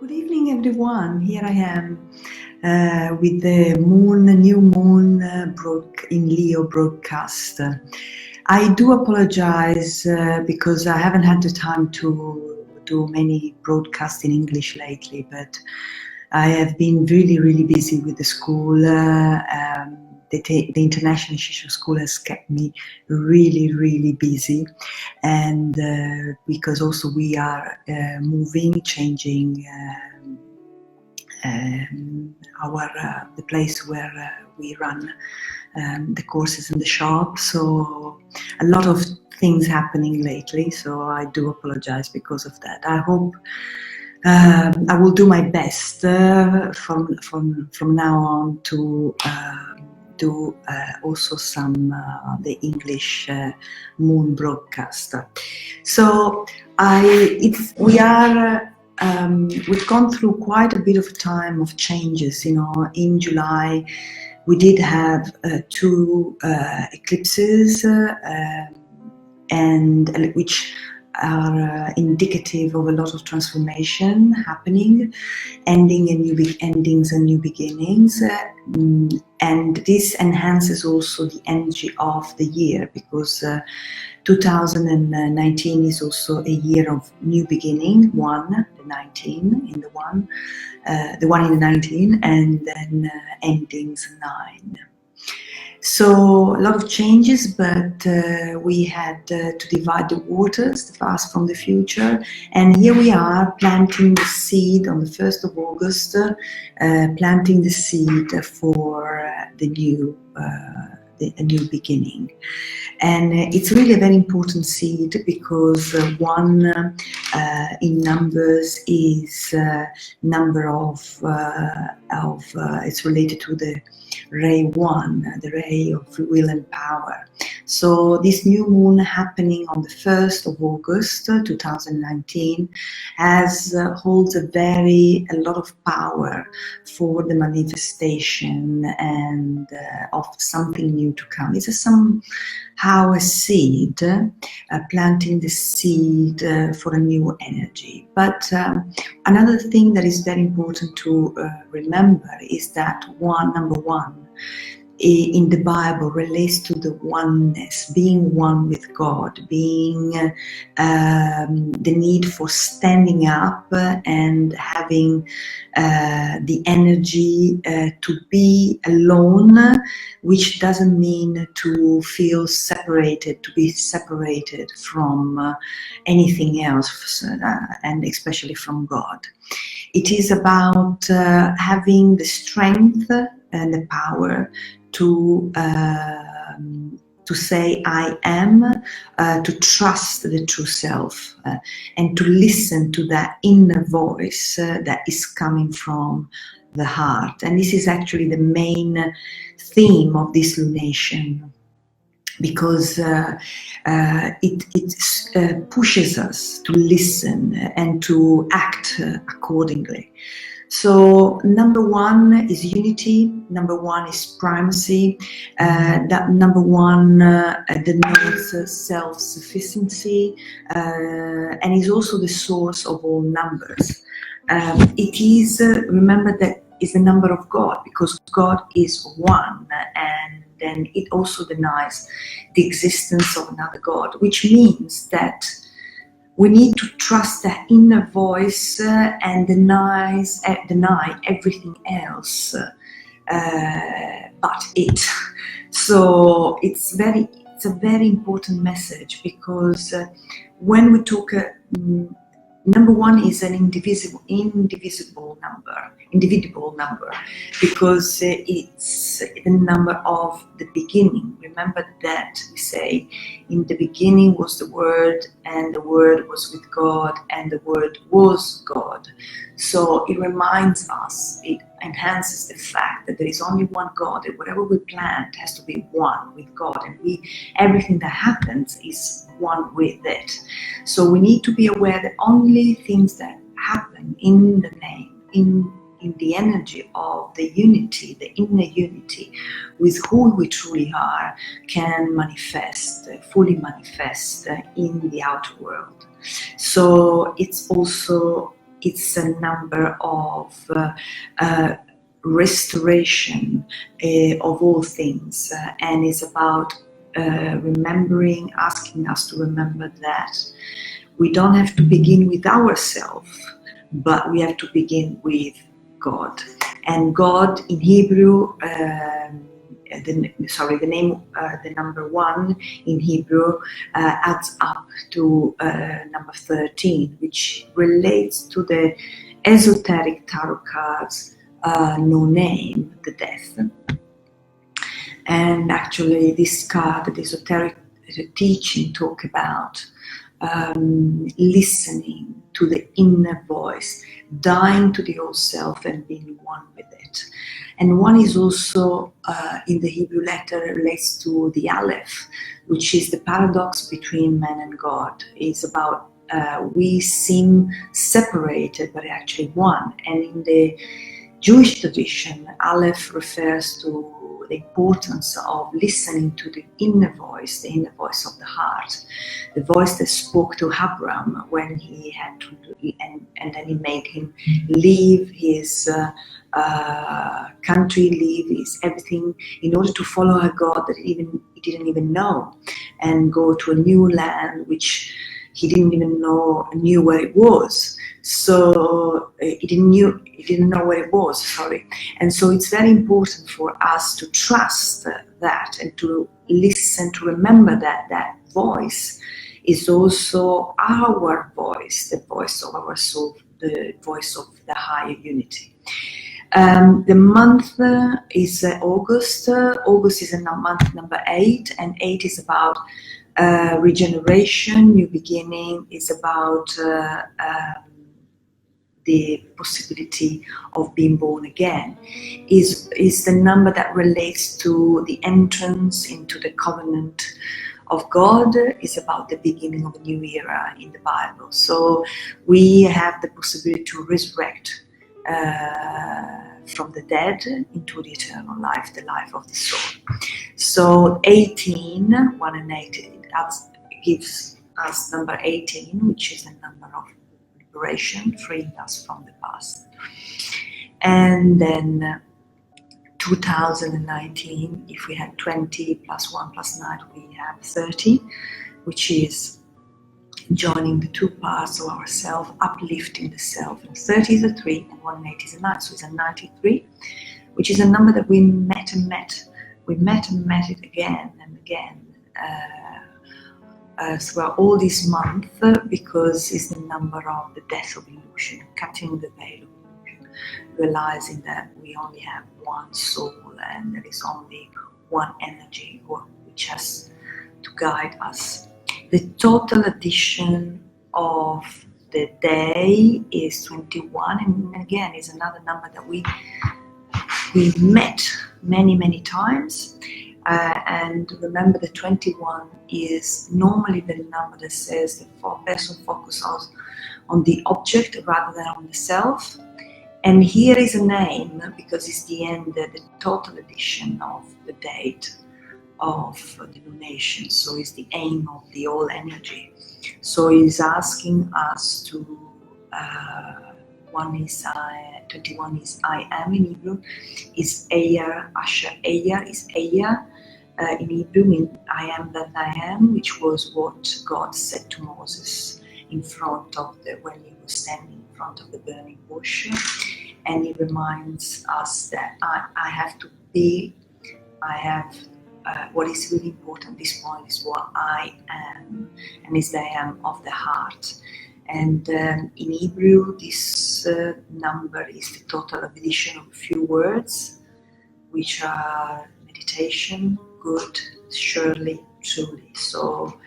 Good evening, everyone. Here I am with the new moon in Leo broadcast. I do apologize because I haven't had the time to do many broadcasts in English lately, but I have been really busy with the school. The International Shishu School has kept me really busy, and because also we are changing the place where we run the courses in the shop. So a lot of things happening lately. So I do apologize because of that. I hope I will do my best from now on to do also some the English moon broadcast. So we've gone through quite a bit of time of changes. You know, in July we did have two eclipses, and which are indicative of a lot of transformation happening, endings and new beginnings, and this enhances also the energy of the year, because 2019 is also a year of new beginning, the one in the 19, and then endings 9. So a lot of changes, but we had to divide the waters, the past from the future, and here we are planting the seed on the 1st of August, planting the seed for a new beginning. And it's really a very important seed, because one in numbers is number of it's related to the ray 1, the ray of will and power. So this new moon happening on the 1st of August 2019 holds a lot of power for the manifestation and of something new to come. It's somehow a seed, planting the seed for a new energy. But another thing that is very important to remember is that number one in the Bible relates to the oneness, being one with God, being the need for standing up and having the energy to be alone, which doesn't mean to feel separated, to be separated from anything else, and especially from God. It is about having the strength and the power to say I am, to trust the true self, and to listen to that inner voice that is coming from the heart. And this is actually the main theme of this lunation, because it pushes us to listen and to act accordingly. So number one is unity, number one is primacy, that number one denotes self-sufficiency, and is also the source of all numbers. It is, remember that is the number of God, because God is one, and then it also denies the existence of another God, which means that we need to trust that inner voice and deny everything else but it. So it's a very important message, because when we talk, number one is an individual number, because it's the number of the beginning. Remember that we say, in the beginning was the Word, and the Word was with God, and the Word was God. So it reminds us, it enhances the fact that there is only one God, and whatever we plant has to be one with God, and everything that happens is one with it. So we need to be aware that only things that happen in the name, in the energy of the unity, the inner unity with who we truly are, can fully manifest in the outer world. So it's also it's a number of restoration of all things, and it's about remembering, asking us to remember that we don't have to begin with ourselves, but we have to begin with God. And God in Hebrew, the number 1 in Hebrew adds up to number 13, which relates to the esoteric tarot cards no name, the death. And actually this card, the esoteric teaching, talk about listening to the inner voice, dying to the old self and being one with it. And one is also in the Hebrew letter relates to the Aleph, which is the paradox between man and God. It's about we seem separated but actually one. And in the Jewish tradition, Aleph refers to the importance of listening to the inner voice of the heart, the voice that spoke to Abraham when he had to and then he made him leave his country, leave his everything in order to follow a God that he didn't even know, and go to a new land which he didn't even knew where it was. So he didn't know where it was. Sorry, and so it's very important for us to trust that and to listen, to remember that voice is also our voice, the voice of our soul, the voice of the higher unity. The month is August. August is a month number 8, and 8 is about regeneration, new beginning. Is about the possibility of being born again. Is the number that relates to the entrance into the covenant of God. Is about the beginning of a new era in the Bible. So we have the possibility to resurrect from the dead into the eternal life, the life of the soul. So 18, 1 and 8, gives us number 18, which is a number of liberation, freeing us from the past. And then 2019, if we had 20 plus 1 plus 9, we have 30, which is joining the two parts of ourselves, uplifting the self. And 30 is a 3 and 1 and 8 is a 9, so it's a 93, which is a number that we met and met. We met and met it again and again throughout all this month, because it's the number of the death of illusion, cutting the veil of illusion, realizing that we only have one soul and there is only one energy which has to guide us. The total addition of the day is 21, and again is another number that we met many times. And remember, the 21 is normally the number that says the person focuses on the object rather than on the self. And here is a name because it's the end, the total addition of the date of the lunation. So it's the aim of the all energy. So he's asking us to 21 is I am in Hebrew, is Eya, Asher Eya is Eya in Hebrew, means I am that I am, which was what God said to Moses in front of when he was standing in front of the burning bush. And he reminds us that I have to be, I have what is really important at this point is what I am, and is the I am of the heart. And in Hebrew, this number is the total addition of a few words, which are meditation, good, surely, truly. So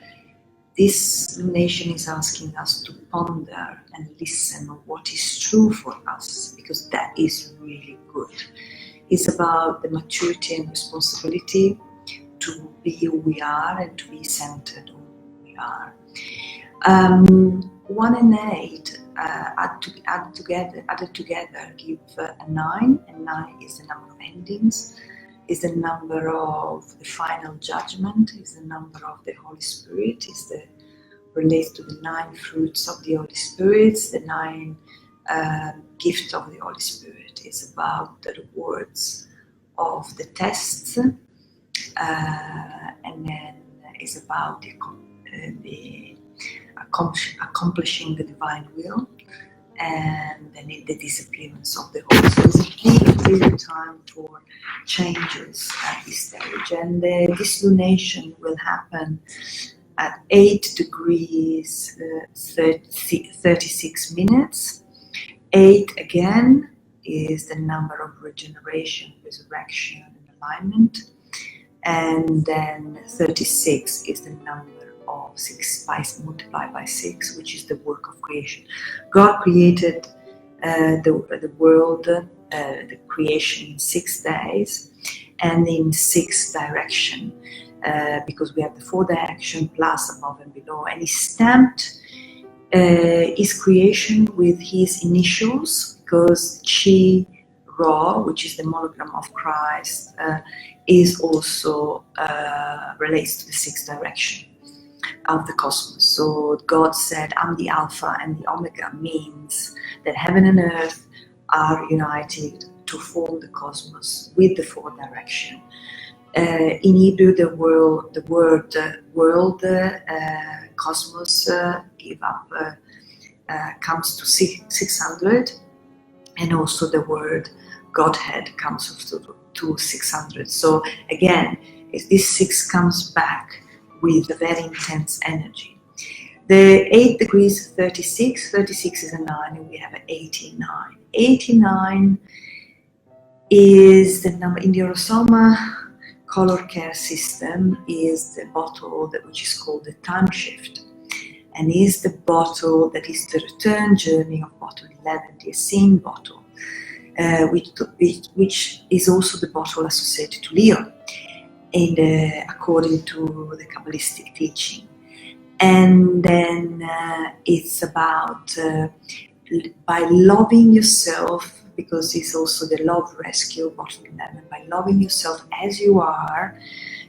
this nation is asking us to ponder and listen on what is true for us, because that is really good. It's about the maturity and responsibility to be who we are and to be centered on who we are. 1 and 8 added together give a 9, and 9 is the number of endings, is the number of the final judgment, is the number of the Holy Spirit, relates to the 9 fruits of the Holy Spirit, the 9 gift of the Holy Spirit. It's about the rewards of the tests, and then it's about the accomplishing the divine will, and then the disappearance of the whole. So it's a big time for changes at this stage, and the dislunation will happen at 8 degrees 36 minutes. 8 again is the number of regeneration, resurrection, and alignment, and then 36 is the number of 6 multiplied by 6, which is the work of creation. God created the world, the creation in 6 days and in 6 directions, because we have the 4 direction plus above and below, and he stamped his creation with his initials, because Chi Rho, which is the monogram of Christ, is also relates to the 6th direction of the cosmos. So God said, I'm the Alpha and the Omega, means that heaven and earth are united to form the cosmos with the 4th direction. In Hebrew, the word world, cosmos, give up, comes to 600, and also the word Godhead comes to 600. So again, this 6 comes back with a very intense energy. The 8 degrees 36 is a 9, and we have an 89. 89 is the number in the Eurosoma color care system, is the bottle which is called the time shift, and is the bottle that is the return journey of bottle 11, the Essene bottle, which is also the bottle associated to Leo, according to the Kabbalistic teaching. And then it's about by loving yourself, because it's also the love rescue, bottle 11. By loving yourself as you are,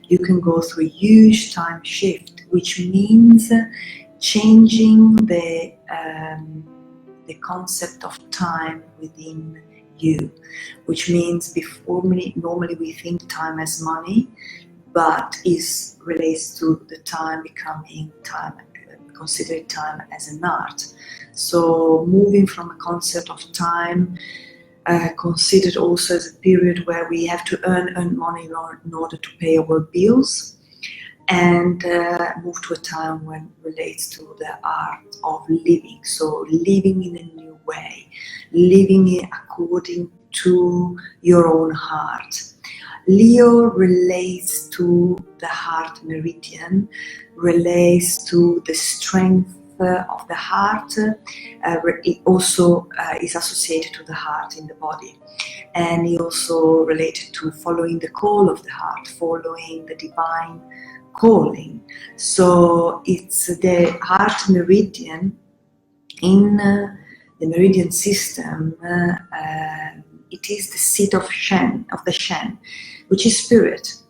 you can go through a huge time shift, which means changing the concept of time within you, which means normally we think time as money, but is relates to the time becoming time, considering time as an art. So moving from a concept of time considered also as a period where we have to earn money in order to pay our bills, and move to a time when it relates to the art of living. So living in a new way, living according to your own heart. Leo relates to the heart meridian, relates to the strength of the heart. It also is associated to the heart in the body, and it also related to following the call of the heart, following the divine calling. So it's the heart meridian in the meridian system. It is the seat of the Shen, which is spirit.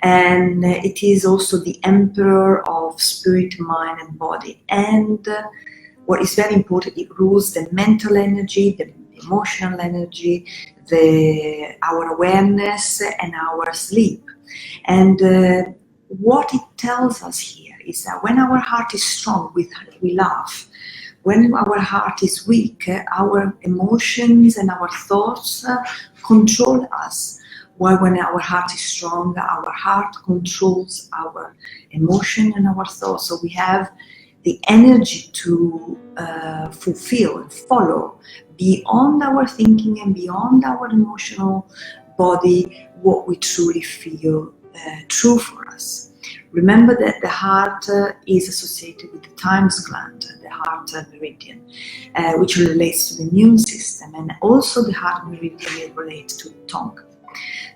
And it is also the emperor of spirit, mind, and body. And what is very important, it rules the mental energy, the emotional energy, our awareness, and our sleep. And what it tells us here is that when our heart is strong, we laugh. When our heart is weak, our emotions and our thoughts control us. While when our heart is strong, our heart controls our emotion and our thoughts. So we have the energy to fulfill and follow beyond our thinking and beyond our emotional body what we truly feel true for us. Remember that the heart is associated with the thymus gland, the heart meridian, which relates to the immune system, and also the heart meridian relates to the tongue.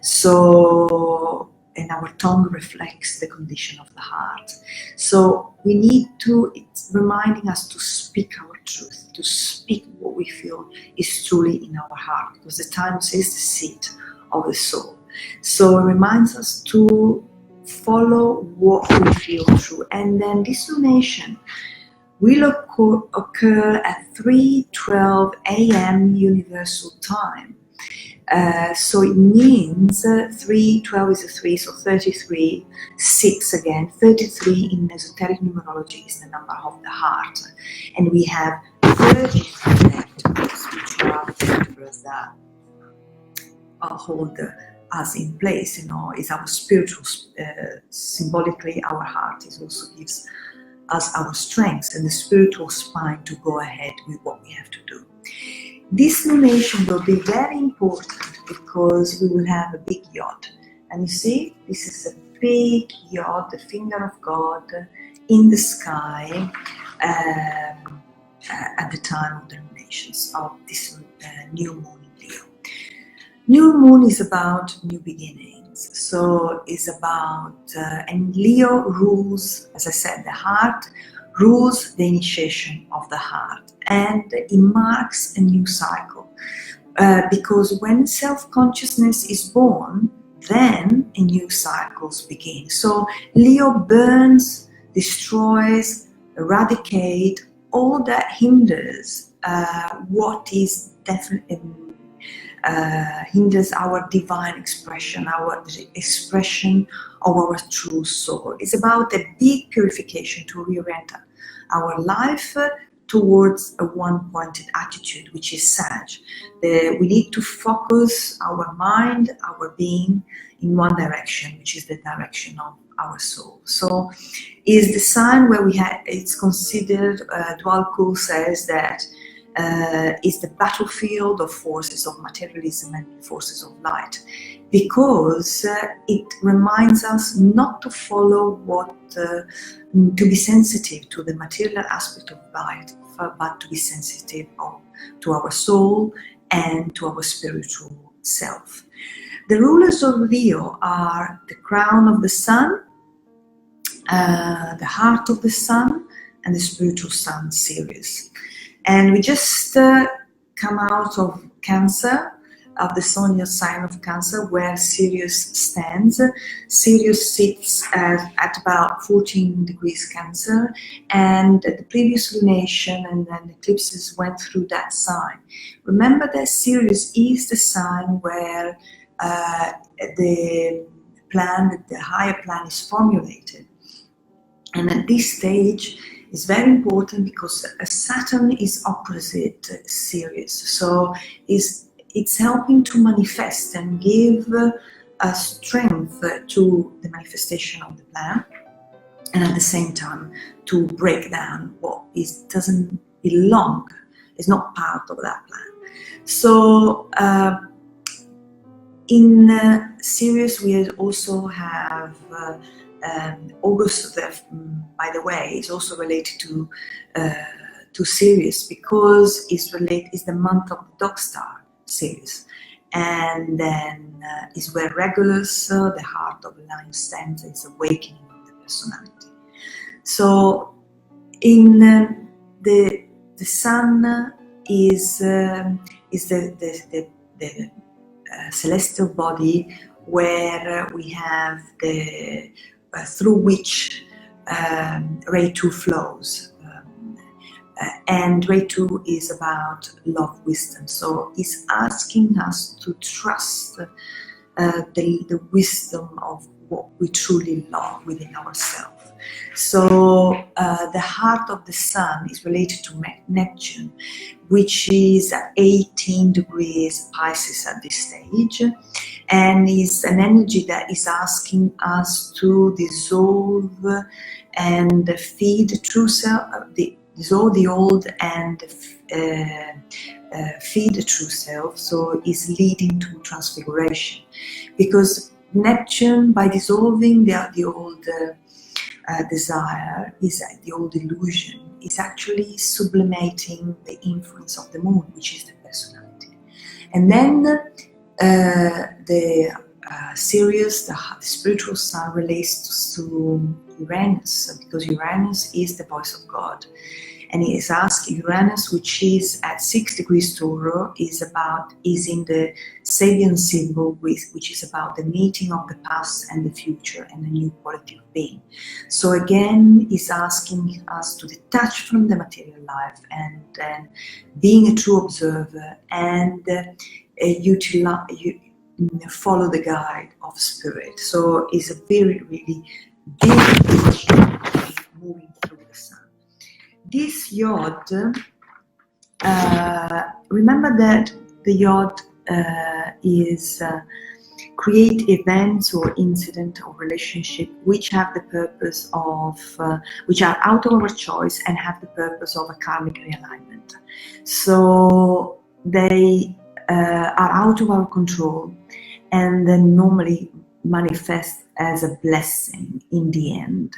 So, and our tongue reflects the condition of the heart. So we need to, it's reminding us to speak our truth, to speak what we feel is truly in our heart, because the thymus is the seat of the soul. So it reminds us to follow what we feel true. And then this lunation will occur at 3:12 a.m. Universal Time. So it means 3:12 is a 3, so 33, 6 again. 33 in esoteric numerology is the number of the heart. And we have 33 nectaries, which are vertebrae that hold us in place, is our spiritual, symbolically our heart is also gives us our strength and the spiritual spine to go ahead with what we have to do. This lunation will be very important because we will have a big yod. And you see, this is a big yod, the finger of God in the sky at the time of the lunations of this new moon in Leo. New moon is about new beginnings. So it's about, and Leo rules, as I said, the heart, rules the initiation of the heart, and it marks a new cycle. Because when self-consciousness is born, then a new cycles begin. So Leo burns, destroys, eradicates all that hinders what is definitely hinders our divine expression, our expression of our true soul. It's about a big purification to reorient our life towards a one-pointed attitude, which is Sag. We need to focus our mind, our being in one direction, which is the direction of our soul. So is the sign where it's considered, Dwalko says that is the battlefield of forces of materialism and forces of light, because it reminds us not to follow to be sensitive to the material aspect of light, but to be sensitive to our soul and to our spiritual self. The rulers of Leo are the crown of the sun, the heart of the sun, and the spiritual sun, Sirius. And we just come out of Cancer, of the zodiac sign of Cancer, where Sirius stands. Sirius sits at about 14 degrees Cancer, and the previous lunation and then eclipses went through that sign. Remember that Sirius is the sign where the higher plan is formulated. And at this stage, it's very important because Saturn is opposite Sirius, so it's helping to manifest and give a strength to the manifestation of the plan, and at the same time to break down what doesn't belong, is not part of that plan. So in Sirius we also have August, by the way, is also related to Sirius because it's the month of the dog star, Sirius, and then is where Regulus, the heart of the lion, stands. It's awakening of the personality. So in the sun is the celestial body where we have the through which Ray 2 flows, and Ray 2 is about love, wisdom. So it's asking us to trust the wisdom of what we truly love within ourselves. So the heart of the sun is related to Neptune, which is at 18 degrees Pisces at this stage, and is an energy that is asking us to dissolve and feed the true self, dissolve the old and feed the true self. So is leading to transfiguration, because Neptune, by dissolving the old desire, is the old illusion, is actually sublimating the influence of the moon, which is the personality. And then the Sirius, the spiritual sun, relates to Uranus, because Uranus is the voice of God. And he is asked Uranus, which is at 6 degrees Tauro, is in the Sabian symbol, which is about the meeting of the past and the future and a new quality of being. So again, he's asking us to detach from the material life and then being a true observer and follow the guide of spirit. So it's a very, really big moving through the sun. This yod, remember that the yod is create events or incident or relationship which have the purpose of, which are out of our choice and have the purpose of a karmic realignment. So they are out of our control and then normally manifest as a blessing in the end.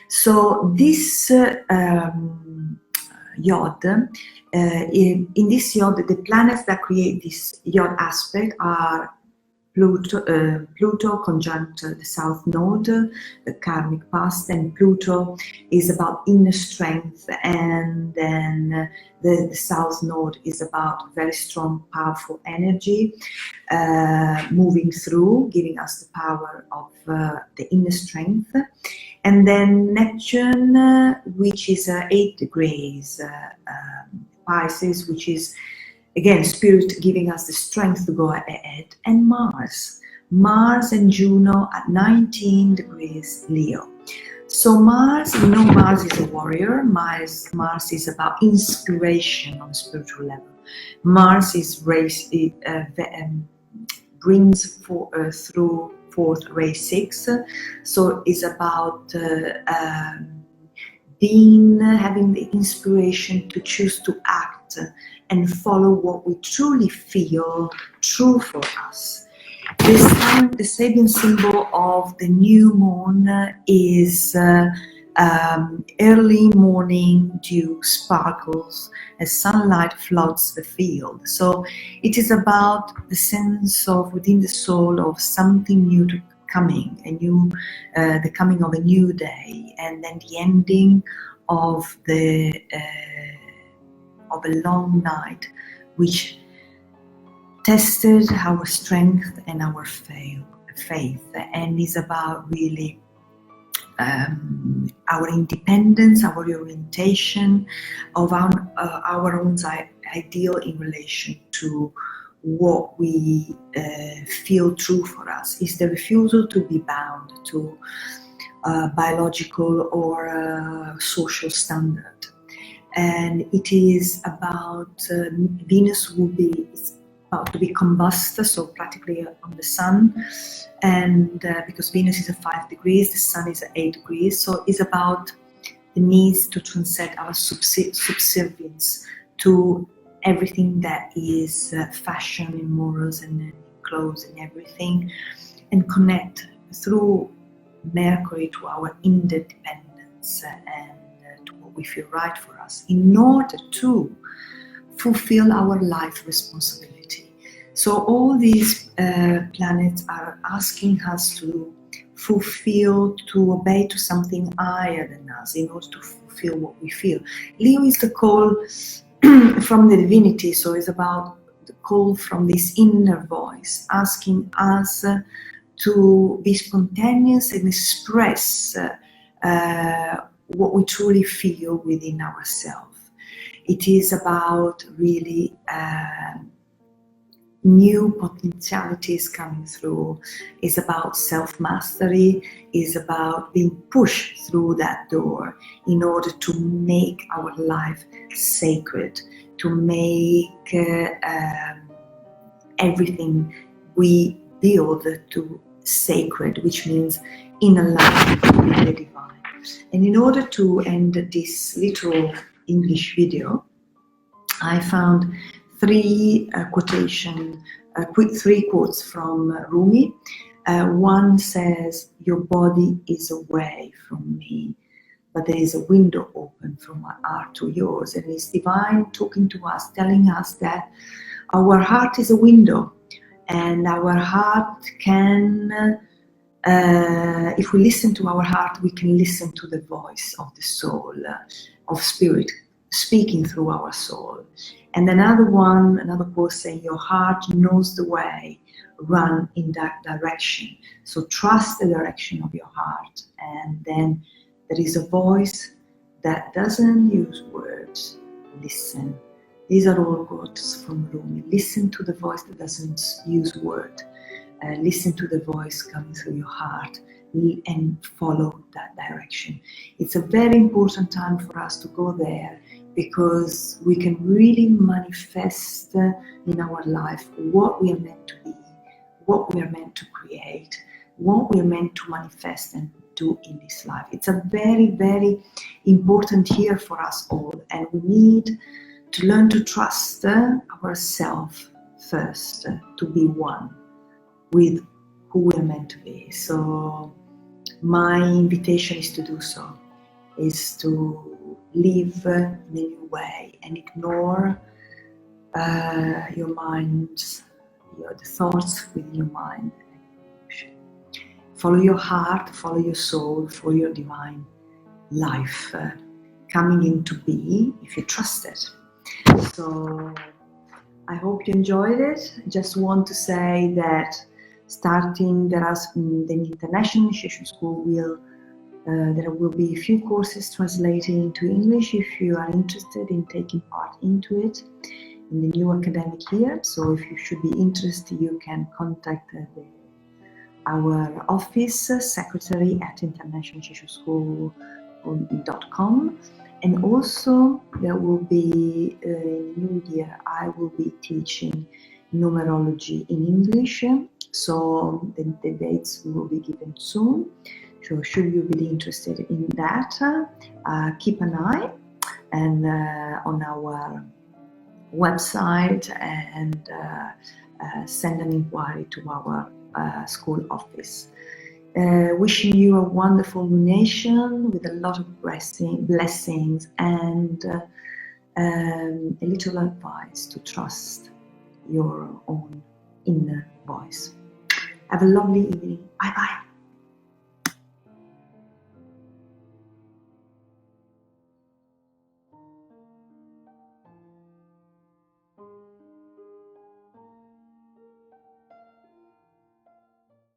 So this yod, in this yod, the planets that create this yod aspect are Pluto conjunct the South Node, the karmic past, and Pluto is about inner strength, and then the South Node is about very strong, powerful energy moving through, giving us the power of the inner strength. And then Neptune, which is 8 degrees Pisces, which is again, spirit giving us the strength to go ahead, and Mars and Juno at 19 degrees Leo. So Mars, we know Mars is a warrior. Mars is about inspiration on a spiritual level. Mars is brings forth ray 6, so it's about having the inspiration to choose to act and follow what we truly feel true for us. The Sabian symbol of the new moon is early morning dew sparkles as sunlight floods the field. So it is about the sense of within the soul of something new coming, the coming of a new day, and then the ending of of a long night, which tested our strength and our faith, and is about really our independence, our orientation of our own ideal in relation to what we feel true for us. Is the refusal to be bound to biological or social standard. And it is about Venus will be about to be combusted, so practically on the sun, and because Venus is at 5 degrees, the sun is at 8 degrees, so it's about the needs to transcend our subservience to everything that is fashion and morals and clothes and everything, and connect through Mercury to our interdependence and to what we feel right for us in order to fulfill our life responsibility. So all these planets are asking us to fulfill, to obey to something higher than us in order to fulfill what we feel. Leo is the call from the divinity, so it's about the call from this inner voice asking us to be spontaneous and express what we truly feel within ourselves. It is about really new potentialities coming through. It's about self-mastery. It's about being pushed through that door in order to make our life sacred, to make everything we build to sacred, which means in alignment with the divine. And in order to end this little English video, I found three quotes from Rumi. One says, "Your body is away from me, but there is a window open from my heart to yours." And it's divine talking to us, telling us that our heart is a window, and our heart can, if we listen to our heart, we can listen to the voice of the soul, of spirit speaking through our soul. And another quote saying, your heart knows the way, run in that direction. So trust the direction of your heart. And then there is a voice that doesn't use words. Listen. These are all quotes from Rumi. Listen to the voice that doesn't use words. Listen to the voice coming through your heart and follow that direction. It's a very important time for us to go there, because we can really manifest in our life what we are meant to be, what we are meant to create, what we are meant to manifest and do in this life. It's a very, very important year for us all, and we need to learn to trust ourselves first, to be one with who we're meant to be. So my invitation is to do so, is to live in a new way and ignore your minds, the thoughts within your mind. Follow your heart, follow your soul, follow your divine life coming into being if you trust it. So I hope you enjoyed it. I just want to say that starting the International Initiation School there will be a few courses translated into English if you are interested in taking part into it in the new academic year. So if you should be interested, you can contact our office secretary at internationalinitiationschool.com. And also there will be in the new year, I will be teaching numerology in English. So the dates will be given soon. So should you be interested in that, keep an eye and on our website and send an inquiry to our school office. Wishing you a wonderful nation with a lot of blessings and a little advice to trust your own inner voice. Have a lovely evening. Bye bye.